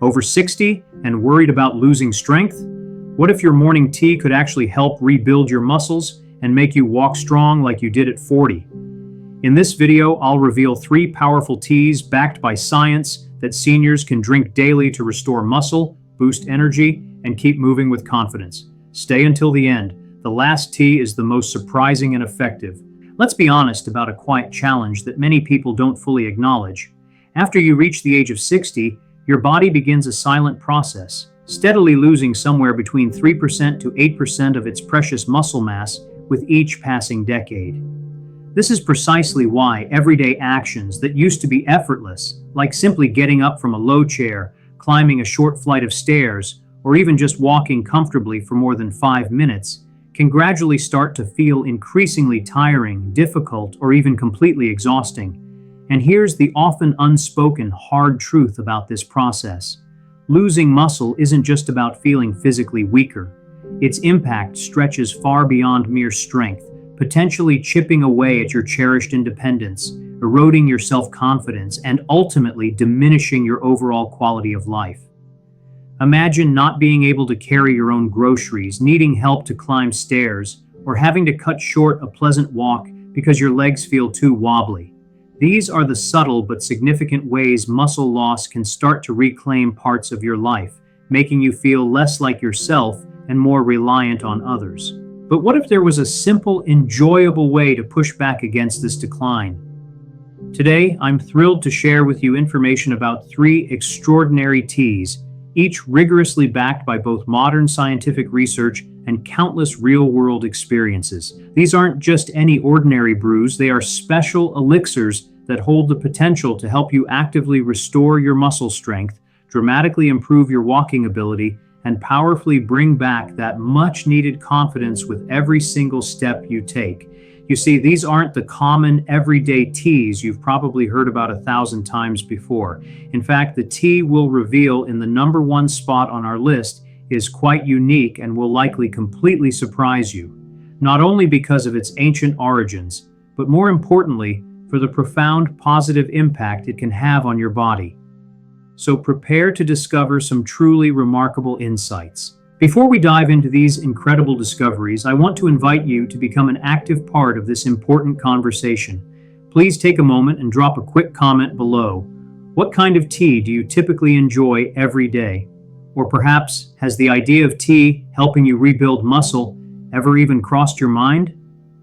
Over 60 and worried about losing strength? What if your morning tea could actually help rebuild your muscles and make you walk strong like you did at 40? In this video, I'll reveal 3 powerful teas backed by science that seniors can drink daily to restore muscle, boost energy, and keep moving with confidence. Stay until the end. The last tea is the most surprising and effective. Let's be honest about a quiet challenge that many people don't fully acknowledge. After you reach the age of 60, your body begins a silent process, steadily losing somewhere between 3% to 8% of its precious muscle mass with each passing decade. This is precisely why everyday actions that used to be effortless, like simply getting up from a low chair, climbing a short flight of stairs, or even just walking comfortably for more than 5 minutes, can gradually start to feel increasingly tiring, difficult, or even completely exhausting. And here's the often unspoken hard truth about this process. Losing muscle isn't just about feeling physically weaker. Its impact stretches far beyond mere strength, potentially chipping away at your cherished independence, eroding your self-confidence, and ultimately diminishing your overall quality of life. Imagine not being able to carry your own groceries, needing help to climb stairs, or having to cut short a pleasant walk because your legs feel too wobbly. These are the subtle but significant ways muscle loss can start to reclaim parts of your life, making you feel less like yourself and more reliant on others. But what if there was a simple, enjoyable way to push back against this decline? Today, I'm thrilled to share with you information about 3 extraordinary teas, each rigorously backed by both modern scientific research and countless real-world experiences. These aren't just any ordinary brews, they are special elixirs that hold the potential to help you actively restore your muscle strength, dramatically improve your walking ability, and powerfully bring back that much-needed confidence with every single step you take. You see, these aren't the common everyday teas you've probably heard about 1,000 times before. In fact, the tea we'll reveal in the number 1 spot on our list is quite unique and will likely completely surprise you, not only because of its ancient origins, but more importantly, for the profound positive impact it can have on your body. So prepare to discover some truly remarkable insights. Before we dive into these incredible discoveries, I want to invite you to become an active part of this important conversation. Please take a moment and drop a quick comment below. What kind of tea do you typically enjoy every day? Or perhaps, has the idea of tea helping you rebuild muscle ever even crossed your mind?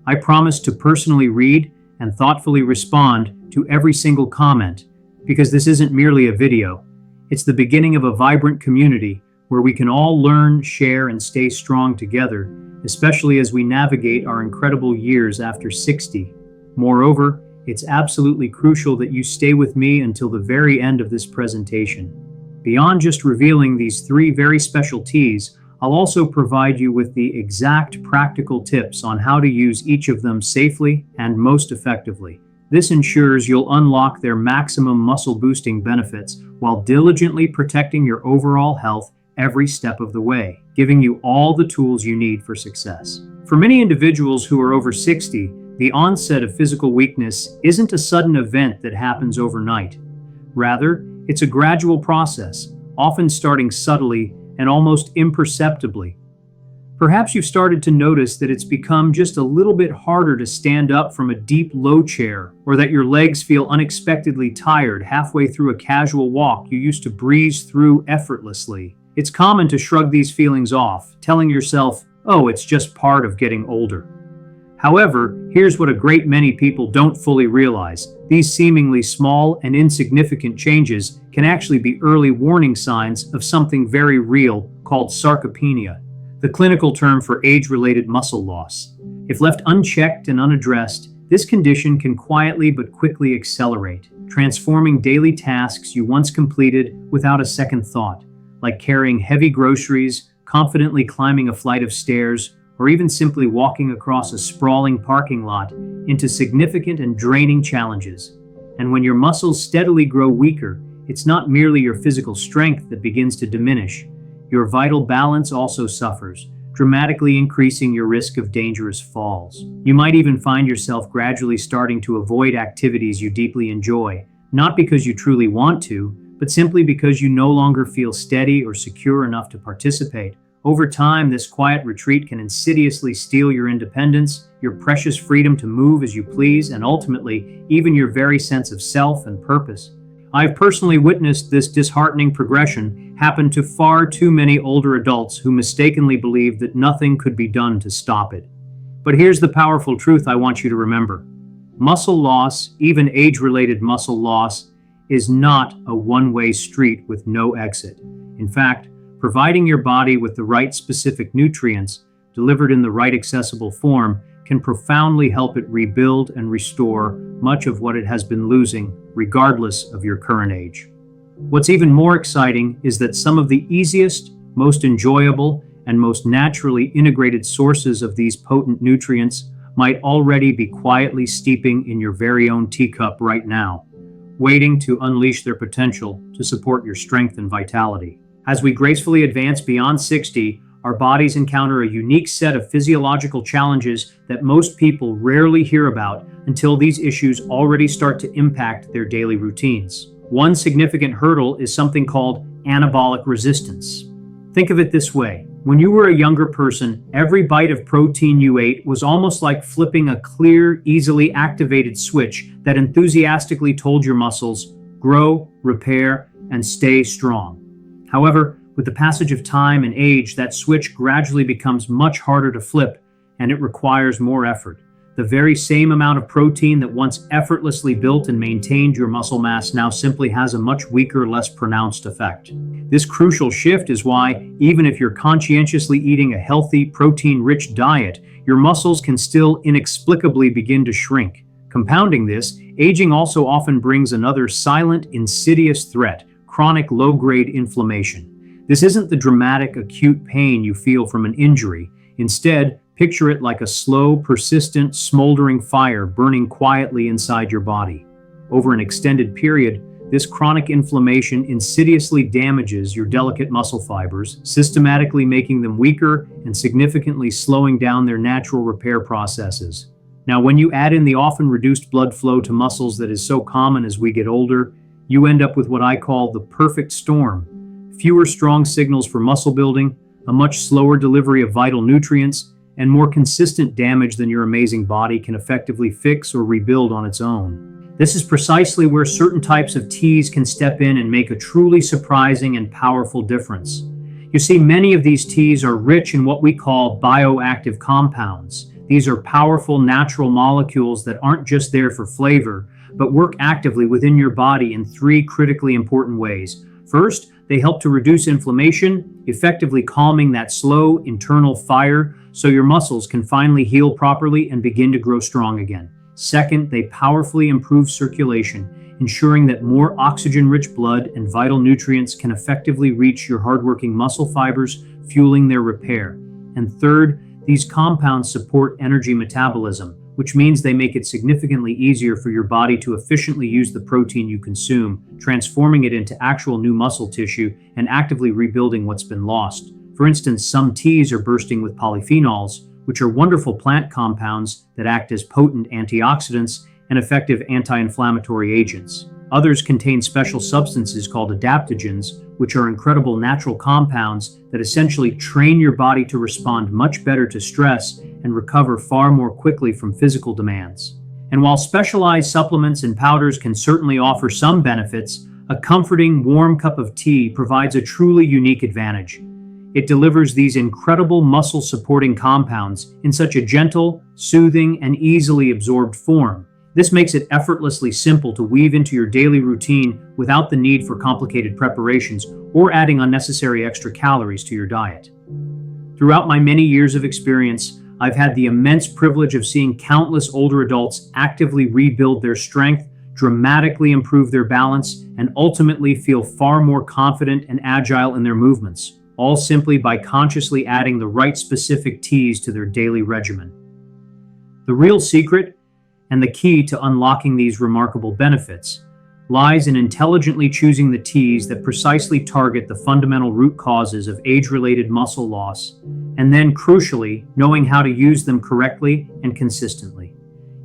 I promise to personally read and thoughtfully respond to every single comment, because this isn't merely a video. It's the beginning of a vibrant community where we can all learn, share, and stay strong together, especially as we navigate our incredible years after 60. Moreover, it's absolutely crucial that you stay with me until the very end of this presentation. Beyond just revealing these 3 very special teas, I'll also provide you with the exact practical tips on how to use each of them safely and most effectively. This ensures you'll unlock their maximum muscle-boosting benefits while diligently protecting your overall health every step of the way, giving you all the tools you need for success. For many individuals who are over 60, the onset of physical weakness isn't a sudden event that happens overnight. Rather, it's a gradual process, often starting subtly and almost imperceptibly. Perhaps you've started to notice that it's become just a little bit harder to stand up from a deep low chair, or that your legs feel unexpectedly tired halfway through a casual walk you used to breeze through effortlessly. It's common to shrug these feelings off, telling yourself, "Oh, it's just part of getting older." However, here's what a great many people don't fully realize. These seemingly small and insignificant changes can actually be early warning signs of something very real called sarcopenia, the clinical term for age-related muscle loss. If left unchecked and unaddressed, this condition can quietly but quickly accelerate, transforming daily tasks you once completed without a second thought, like carrying heavy groceries, confidently climbing a flight of stairs, or even simply walking across a sprawling parking lot, into significant and draining challenges. And when your muscles steadily grow weaker, it's not merely your physical strength that begins to diminish. Your vital balance also suffers, dramatically increasing your risk of dangerous falls. You might even find yourself gradually starting to avoid activities you deeply enjoy, not because you truly want to, but simply because you no longer feel steady or secure enough to participate. Over time, this quiet retreat can insidiously steal your independence, your precious freedom to move as you please, and ultimately, even your very sense of self and purpose. I've personally witnessed this disheartening progression happen to far too many older adults who mistakenly believed that nothing could be done to stop it. But here's the powerful truth I want you to remember. Muscle loss, even age-related muscle loss, is not a one-way street with no exit. In fact, providing your body with the right specific nutrients, delivered in the right accessible form, can profoundly help it rebuild and restore much of what it has been losing, regardless of your current age. What's even more exciting is that some of the easiest, most enjoyable, and most naturally integrated sources of these potent nutrients might already be quietly steeping in your very own teacup right now, waiting to unleash their potential to support your strength and vitality. As we gracefully advance beyond 60, our bodies encounter a unique set of physiological challenges that most people rarely hear about until these issues already start to impact their daily routines. One significant hurdle is something called anabolic resistance. Think of it this way. When you were a younger person, every bite of protein you ate was almost like flipping a clear, easily activated switch that enthusiastically told your muscles, grow, repair, and stay strong. However, with the passage of time and age, that switch gradually becomes much harder to flip, and it requires more effort. The very same amount of protein that once effortlessly built and maintained your muscle mass now simply has a much weaker, less pronounced effect. This crucial shift is why, even if you're conscientiously eating a healthy, protein-rich diet, your muscles can still inexplicably begin to shrink. Compounding this, aging also often brings another silent, insidious threat: chronic low-grade inflammation. This isn't the dramatic, acute pain you feel from an injury. Instead, picture it like a slow, persistent, smoldering fire burning quietly inside your body. Over an extended period, this chronic inflammation insidiously damages your delicate muscle fibers, systematically making them weaker and significantly slowing down their natural repair processes. Now, when you add in the often reduced blood flow to muscles that is so common as we get older, you end up with what I call the perfect storm. Fewer strong signals for muscle building, a much slower delivery of vital nutrients, and more consistent damage than your amazing body can effectively fix or rebuild on its own. This is precisely where certain types of teas can step in and make a truly surprising and powerful difference. You see, many of these teas are rich in what we call bioactive compounds. These are powerful natural molecules that aren't just there for flavor, but work actively within your body in three critically important ways. First, they help to reduce inflammation, effectively calming that slow internal fire so your muscles can finally heal properly and begin to grow strong again. Second, they powerfully improve circulation, ensuring that more oxygen-rich blood and vital nutrients can effectively reach your hardworking muscle fibers, fueling their repair. And third, these compounds support energy metabolism, which means they make it significantly easier for your body to efficiently use the protein you consume, transforming it into actual new muscle tissue and actively rebuilding what's been lost. For instance, some teas are bursting with polyphenols, which are wonderful plant compounds that act as potent antioxidants and effective anti-inflammatory agents. Others contain special substances called adaptogens, which are incredible natural compounds that essentially train your body to respond much better to stress and recover far more quickly from physical demands. And while specialized supplements and powders can certainly offer some benefits, a comforting, warm cup of tea provides a truly unique advantage. It delivers these incredible muscle-supporting compounds in such a gentle, soothing, and easily absorbed form. This makes it effortlessly simple to weave into your daily routine without the need for complicated preparations or adding unnecessary extra calories to your diet. Throughout my many years of experience, I've had the immense privilege of seeing countless older adults actively rebuild their strength, dramatically improve their balance, and ultimately feel far more confident and agile in their movements, all simply by consciously adding the right specific teas to their daily regimen. The real secret and the key to unlocking these remarkable benefits lies in intelligently choosing the teas that precisely target the fundamental root causes of age-related muscle loss, and then, crucially, knowing how to use them correctly and consistently.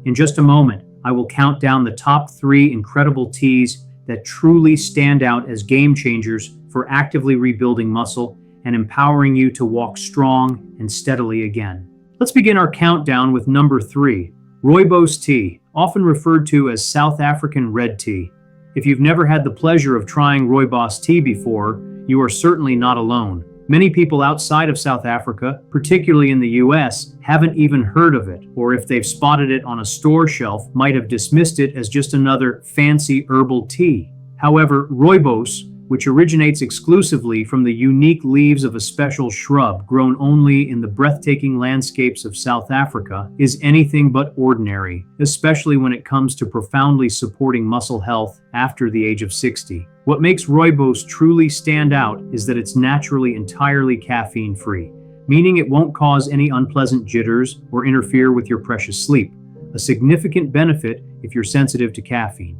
In just a moment, I will count down the top 3 incredible teas that truly stand out as game changers for actively rebuilding muscle and empowering you to walk strong and steadily again. Let's begin our countdown with number 3, rooibos tea, often referred to as South African red tea. If you've never had the pleasure of trying rooibos tea before, you are certainly not alone. Many people outside of South Africa, particularly in the US, haven't even heard of it, or if they've spotted it on a store shelf, might have dismissed it as just another fancy herbal tea. However, rooibos, which originates exclusively from the unique leaves of a special shrub grown only in the breathtaking landscapes of South Africa, is anything but ordinary, especially when it comes to profoundly supporting muscle health after the age of 60. What makes rooibos truly stand out is that it's naturally entirely caffeine-free, meaning it won't cause any unpleasant jitters or interfere with your precious sleep, a significant benefit if you're sensitive to caffeine.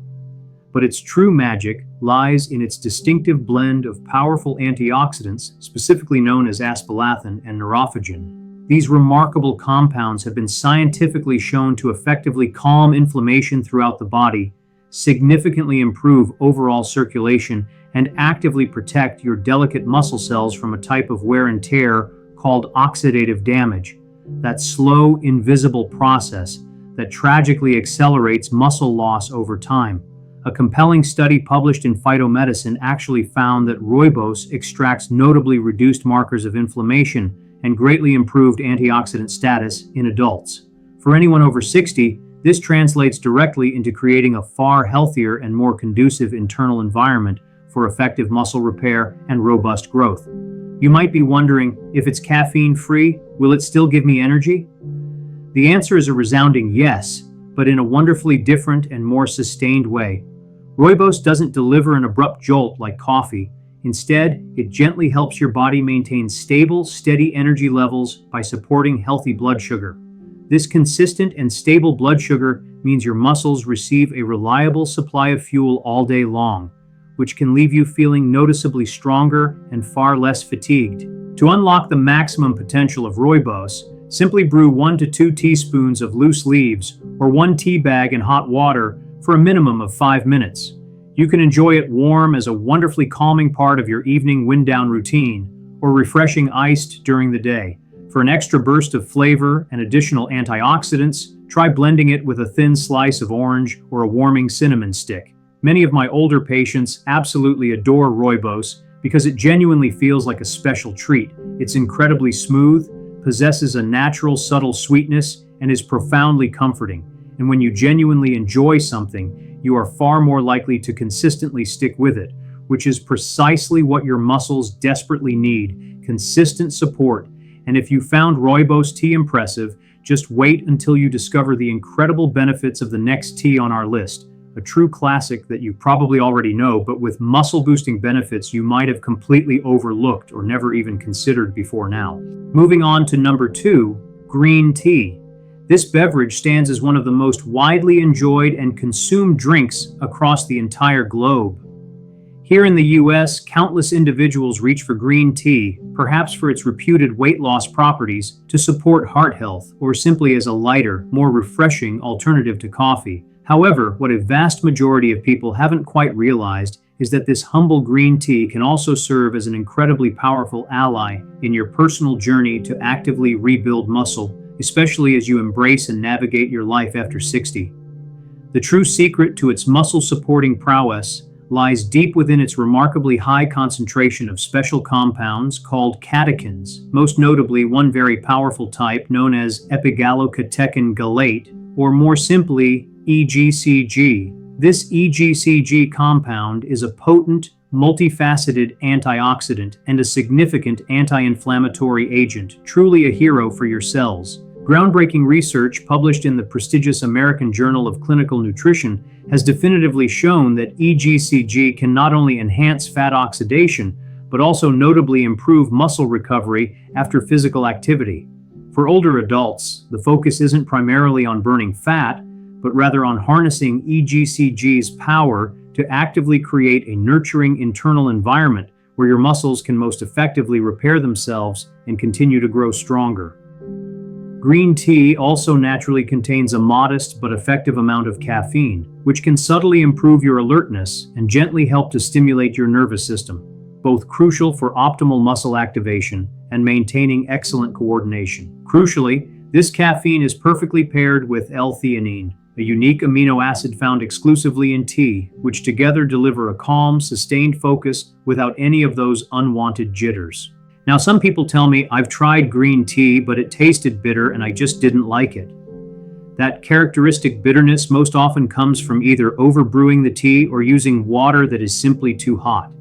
But its true magic lies in its distinctive blend of powerful antioxidants, specifically known as aspalathin and neurophagen. These remarkable compounds have been scientifically shown to effectively calm inflammation throughout the body, significantly improve overall circulation, and actively protect your delicate muscle cells from a type of wear and tear called oxidative damage, that slow, invisible process that tragically accelerates muscle loss over time. A compelling study published in Phytomedicine actually found that rooibos extracts notably reduced markers of inflammation and greatly improved antioxidant status in adults. For anyone over 60, this translates directly into creating a far healthier and more conducive internal environment for effective muscle repair and robust growth. You might be wondering, if it's caffeine-free, will it still give me energy? The answer is a resounding yes, but in a wonderfully different and more sustained way. Rooibos doesn't deliver an abrupt jolt like coffee. Instead, it gently helps your body maintain stable, steady energy levels by supporting healthy blood sugar. This consistent and stable blood sugar means your muscles receive a reliable supply of fuel all day long, which can leave you feeling noticeably stronger and far less fatigued. To unlock the maximum potential of rooibos, simply brew 1 to 2 teaspoons of loose leaves or 1 tea bag in hot water for a minimum of 5 minutes. You can enjoy it warm as a wonderfully calming part of your evening wind-down routine, or refreshing iced during the day. For an extra burst of flavor and additional antioxidants, try blending it with a thin slice of orange or a warming cinnamon stick. Many of my older patients absolutely adore rooibos because it genuinely feels like a special treat. It's incredibly smooth, possesses a natural, subtle sweetness, and is profoundly comforting. And when you genuinely enjoy something, you are far more likely to consistently stick with it, which is precisely what your muscles desperately need: consistent support. And if you found rooibos tea impressive, just wait until you discover the incredible benefits of the next tea on our list, a true classic that you probably already know, but with muscle-boosting benefits you might have completely overlooked or never even considered before now. Moving on to number 2, green tea. This beverage stands as one of the most widely enjoyed and consumed drinks across the entire globe. Here in the US, countless individuals reach for green tea, perhaps for its reputed weight loss properties, to support heart health, or simply as a lighter, more refreshing alternative to coffee. However, what a vast majority of people haven't quite realized is that this humble green tea can also serve as an incredibly powerful ally in your personal journey to actively rebuild muscle, especially as you embrace and navigate your life after 60. The true secret to its muscle-supporting prowess lies deep within its remarkably high concentration of special compounds called catechins, most notably one very powerful type known as epigallocatechin gallate, or more simply, EGCG. This EGCG compound is a potent, multifaceted antioxidant and a significant anti-inflammatory agent, truly a hero for your cells. Groundbreaking research published in the prestigious American Journal of Clinical Nutrition has definitively shown that EGCG can not only enhance fat oxidation, but also notably improve muscle recovery after physical activity. For older adults, the focus isn't primarily on burning fat, but rather on harnessing EGCG's power to actively create a nurturing internal environment where your muscles can most effectively repair themselves and continue to grow stronger. Green tea also naturally contains a modest but effective amount of caffeine, which can subtly improve your alertness and gently help to stimulate your nervous system, both crucial for optimal muscle activation and maintaining excellent coordination. Crucially, this caffeine is perfectly paired with L-theanine, a unique amino acid found exclusively in tea, which together deliver a calm, sustained focus without any of those unwanted jitters. Now, some people tell me I've tried green tea, but it tasted bitter and I just didn't like it. That characteristic bitterness most often comes from either overbrewing the tea or using water that is simply too hot.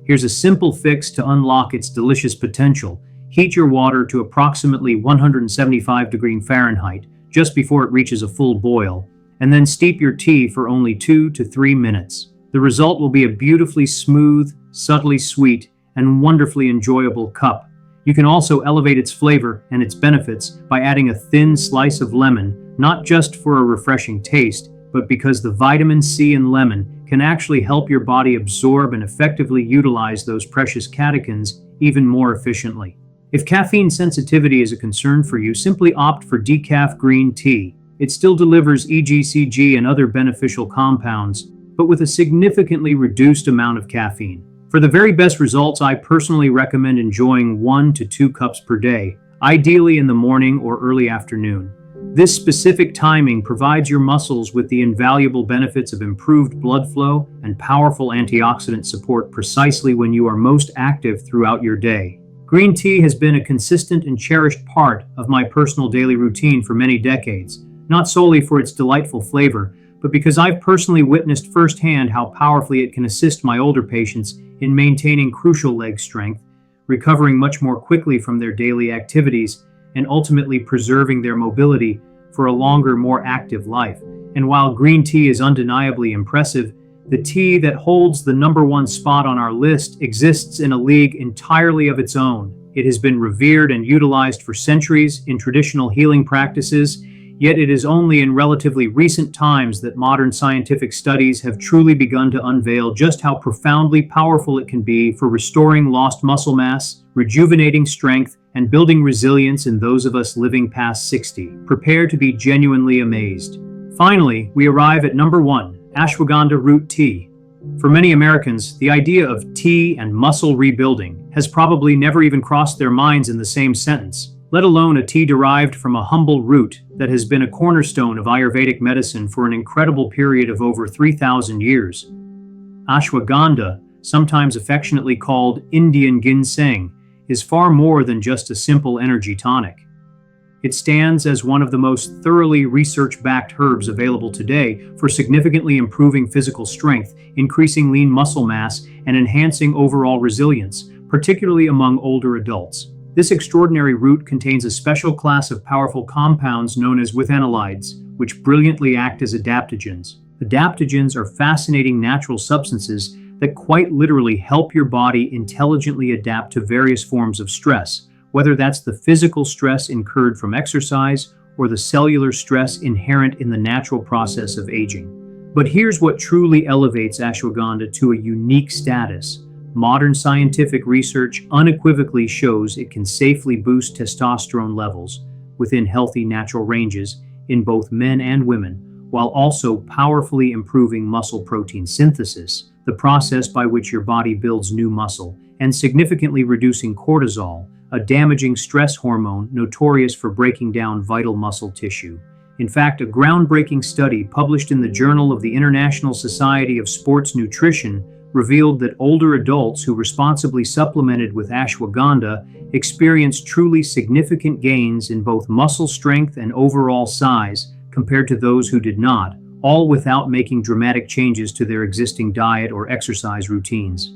Here's a simple fix to unlock its delicious potential. Heat your water to approximately 175 degrees Fahrenheit just before it reaches a full boil, and then steep your tea for only 2 to 3 minutes. The result will be a beautifully smooth, subtly sweet, and wonderfully enjoyable cup. You can also elevate its flavor and its benefits by adding a thin slice of lemon, not just for a refreshing taste, but because the vitamin C in lemon can actually help your body absorb and effectively utilize those precious catechins even more efficiently. If caffeine sensitivity is a concern for you, simply opt for decaf green tea. It still delivers EGCG and other beneficial compounds, but with a significantly reduced amount of caffeine. For the very best results, I personally recommend enjoying 1 to 2 cups per day, ideally in the morning or early afternoon. This specific timing provides your muscles with the invaluable benefits of improved blood flow and powerful antioxidant support precisely when you are most active throughout your day. Green tea has been a consistent and cherished part of my personal daily routine for many decades, not solely for its delightful flavor, but because I've personally witnessed firsthand how powerfully it can assist my older patients in maintaining crucial leg strength, recovering much more quickly from their daily activities, and ultimately preserving their mobility for a longer, more active life. And while green tea is undeniably impressive, the tea that holds the #1 spot on our list exists in a league entirely of its own. It has been revered and utilized for centuries in traditional healing practices, yet it is only in relatively recent times that modern scientific studies have truly begun to unveil just how profoundly powerful it can be for restoring lost muscle mass, rejuvenating strength, and building resilience in those of us living past 60. Prepare to be genuinely amazed. Finally, we arrive at #1, ashwagandha root tea. For many Americans, the idea of tea and muscle rebuilding has probably never even crossed their minds in the same sentence, let alone a tea derived from a humble root that has been a cornerstone of Ayurvedic medicine for an incredible period of over 3,000 years. Ashwagandha, sometimes affectionately called Indian ginseng, is far more than just a simple energy tonic. It stands as one of the most thoroughly research-backed herbs available today for significantly improving physical strength, increasing lean muscle mass, and enhancing overall resilience, particularly among older adults. This extraordinary root contains a special class of powerful compounds known as withanolides, which brilliantly act as adaptogens. Adaptogens are fascinating natural substances that quite literally help your body intelligently adapt to various forms of stress, whether that's the physical stress incurred from exercise or the cellular stress inherent in the natural process of aging. But here's what truly elevates ashwagandha to a unique status. Modern scientific research unequivocally shows it can safely boost testosterone levels within healthy natural ranges in both men and women, while also powerfully improving muscle protein synthesis, the process by which your body builds new muscle, and significantly reducing cortisol, a damaging stress hormone notorious for breaking down vital muscle tissue. In fact, a groundbreaking study published in the Journal of the International Society of Sports Nutrition revealed that older adults who responsibly supplemented with ashwagandha experienced truly significant gains in both muscle strength and overall size compared to those who did not, all without making dramatic changes to their existing diet or exercise routines.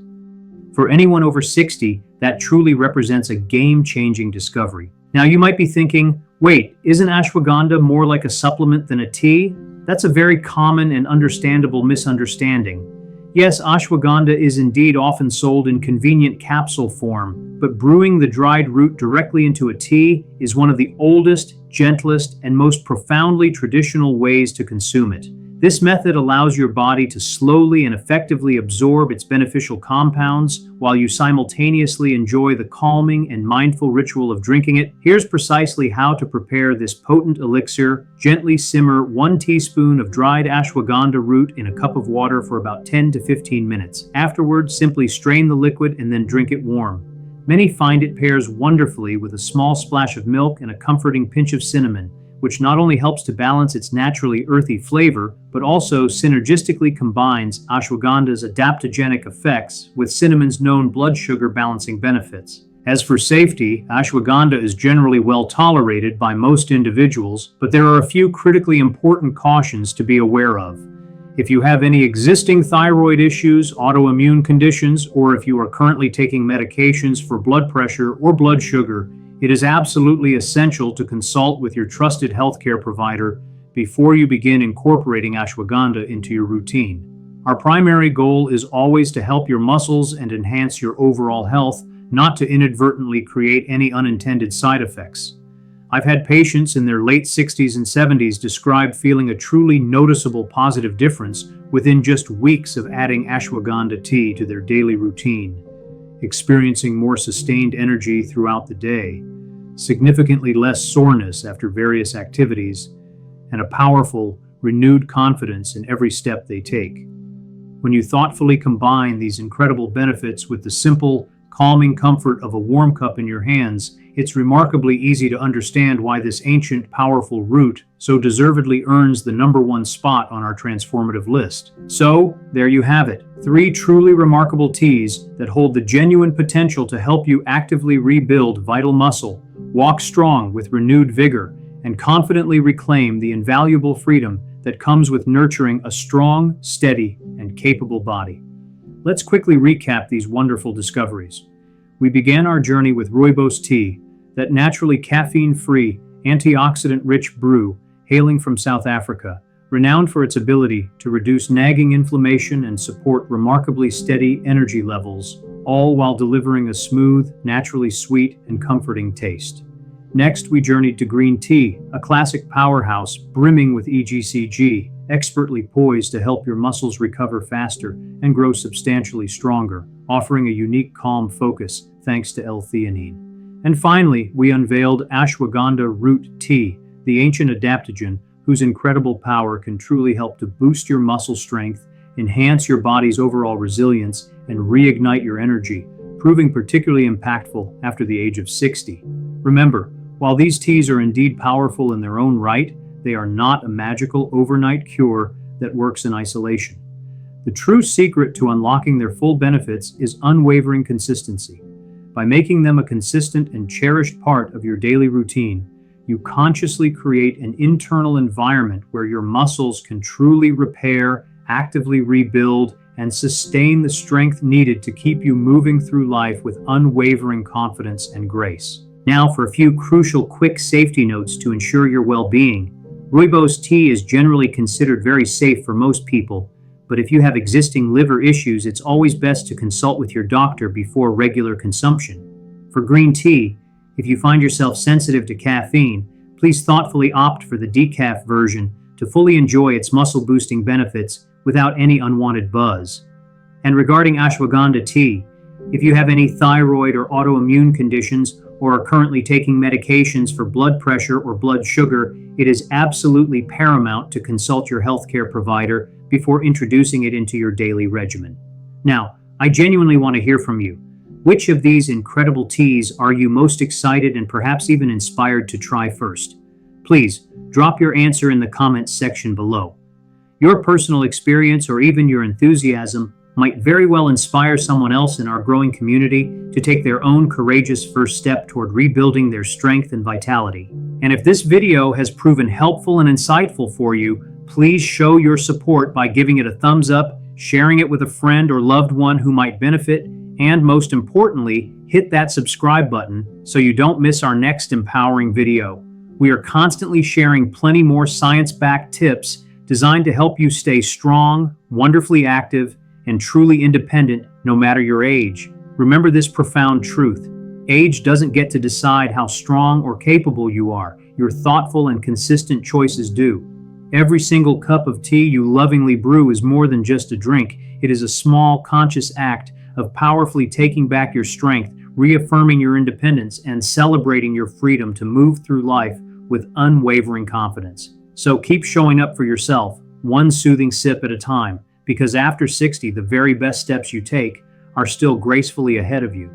For anyone over 60, that truly represents a game-changing discovery. Now you might be thinking, wait, isn't ashwagandha more like a supplement than a tea? That's a very common and understandable misunderstanding. Yes, ashwagandha is indeed often sold in convenient capsule form, but brewing the dried root directly into a tea is one of the oldest, gentlest, and most profoundly traditional ways to consume it. This method allows your body to slowly and effectively absorb its beneficial compounds while you simultaneously enjoy the calming and mindful ritual of drinking it. Here's precisely how to prepare this potent elixir. Gently simmer 1 teaspoon of dried ashwagandha root in a cup of water for about 10 to 15 minutes. Afterwards, simply strain the liquid and then drink it warm. Many find it pairs wonderfully with a small splash of milk and a comforting pinch of cinnamon, which not only helps to balance its naturally earthy flavor, but also synergistically combines ashwagandha's adaptogenic effects with cinnamon's known blood sugar balancing benefits. As for safety, ashwagandha is generally well tolerated by most individuals, but there are a few critically important cautions to be aware of. If you have any existing thyroid issues, autoimmune conditions, or if you are currently taking medications for blood pressure or blood sugar, it is absolutely essential to consult with your trusted healthcare provider before you begin incorporating ashwagandha into your routine. Our primary goal is always to help your muscles and enhance your overall health, not to inadvertently create any unintended side effects. I've had patients in their late 60s and 70s describe feeling a truly noticeable positive difference within just weeks of adding ashwagandha tea to their daily routine, experiencing more sustained energy throughout the day, significantly less soreness after various activities, and a powerful, renewed confidence in every step they take. When you thoughtfully combine these incredible benefits with the simple, calming comfort of a warm cup in your hands, it's remarkably easy to understand why this ancient, powerful root so deservedly earns the #1 spot on our transformative list. So, there you have it, 3 truly remarkable teas that hold the genuine potential to help you actively rebuild vital muscle, walk strong with renewed vigor, and confidently reclaim the invaluable freedom that comes with nurturing a strong, steady, and capable body. Let's quickly recap these wonderful discoveries. We began our journey with rooibos tea, that naturally caffeine-free, antioxidant-rich brew hailing from South Africa, renowned for its ability to reduce nagging inflammation and support remarkably steady energy levels, all while delivering a smooth, naturally sweet, and comforting taste. Next, we journeyed to green tea, a classic powerhouse brimming with EGCG, expertly poised to help your muscles recover faster and grow substantially stronger, offering a unique calm focus thanks to L-theanine. And finally, we unveiled ashwagandha root tea, the ancient adaptogen whose incredible power can truly help to boost your muscle strength, enhance your body's overall resilience, and reignite your energy, proving particularly impactful after the age of 60. Remember, while these teas are indeed powerful in their own right, they are not a magical overnight cure that works in isolation. The true secret to unlocking their full benefits is unwavering consistency. By making them a consistent and cherished part of your daily routine, you consciously create an internal environment where your muscles can truly repair, actively rebuild, and sustain the strength needed to keep you moving through life with unwavering confidence and grace. Now for a few crucial quick safety notes to ensure your well-being. Rooibos tea is generally considered very safe for most people, but if you have existing liver issues, it's always best to consult with your doctor before regular consumption. For green tea, if you find yourself sensitive to caffeine, please thoughtfully opt for the decaf version to fully enjoy its muscle-boosting benefits without any unwanted buzz. And regarding ashwagandha tea, if you have any thyroid or autoimmune conditions or are currently taking medications for blood pressure or blood sugar, it is absolutely paramount to consult your healthcare provider before introducing it into your daily regimen. Now, I genuinely want to hear from you. Which of these incredible teas are you most excited and perhaps even inspired to try first? Please, drop your answer in the comments section below. Your personal experience or even your enthusiasm might very well inspire someone else in our growing community to take their own courageous first step toward rebuilding their strength and vitality. And if this video has proven helpful and insightful for you, please show your support by giving it a thumbs up, sharing it with a friend or loved one who might benefit, and most importantly, hit that subscribe button so you don't miss our next empowering video. We are constantly sharing plenty more science-backed tips designed to help you stay strong, wonderfully active, and truly independent no matter your age. Remember this profound truth. Age doesn't get to decide how strong or capable you are. Your thoughtful and consistent choices do. Every single cup of tea you lovingly brew is more than just a drink. It is a small, conscious act of powerfully taking back your strength, reaffirming your independence, and celebrating your freedom to move through life with unwavering confidence. So keep showing up for yourself, one soothing sip at a time, because after 60, the very best steps you take are still gracefully ahead of you.